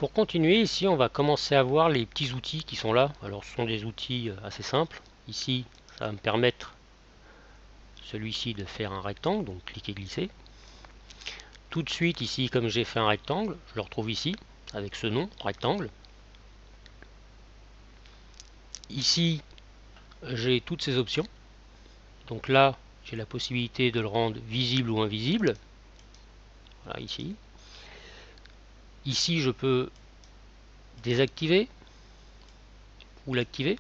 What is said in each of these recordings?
Pour continuer, ici on va commencer à voir les petits outils qui sont là. Alors ce sont des outils assez simples. Ici, ça va me permettre, celui-ci, de faire un rectangle, donc cliquer glisser. Tout de suite ici, comme j'ai fait un rectangle, je le retrouve ici, avec ce nom, rectangle. Ici, j'ai toutes ces options. Donc là, j'ai la possibilité de le rendre visible ou invisible. Voilà, ici. Ici, je peux désactiver ou l'activer.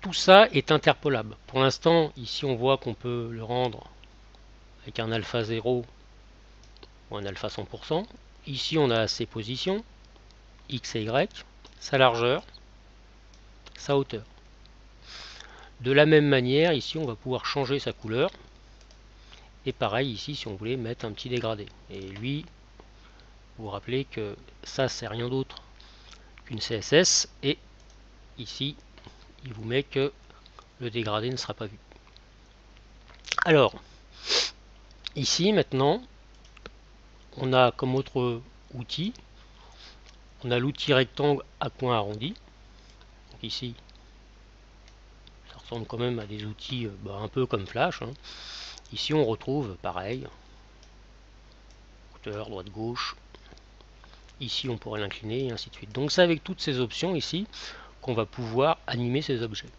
Tout ça est interpolable. Pour l'instant, ici, on voit qu'on peut le rendre avec un alpha 0 ou un alpha 100%. Ici, on a ses positions, x et y, sa largeur, sa hauteur. De la même manière, ici, on va pouvoir changer sa couleur. Et pareil, ici, si on voulait mettre un petit dégradé. Et lui, vous vous rappelez que ça, c'est rien d'autre qu'une CSS. Et ici, il vous met que le dégradé ne sera pas vu. Alors, ici, maintenant, on a comme autre outil, on a l'outil rectangle à coin arrondi. Donc ici, ça ressemble quand même à des outils un peu comme Flash. Ici, on retrouve pareil, hauteur, droite, gauche. Ici, on pourrait l'incliner et ainsi de suite. Donc, c'est avec toutes ces options ici qu'on va pouvoir animer ces objets.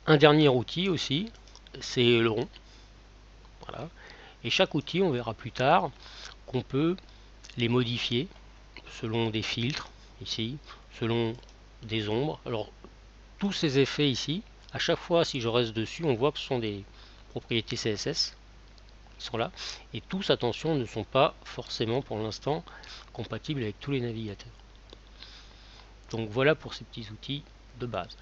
Un dernier outil aussi, c'est le rond. Voilà. Et chaque outil, on verra plus tard qu'on peut les modifier selon des filtres, ici, selon des ombres. Alors, tous ces effets ici, à chaque fois, si je reste dessus, on voit que ce sont des propriétés CSS qui sont là. Et tous, attention, ne sont pas forcément pour l'instant compatibles avec tous les navigateurs. Donc voilà pour ces petits outils de base.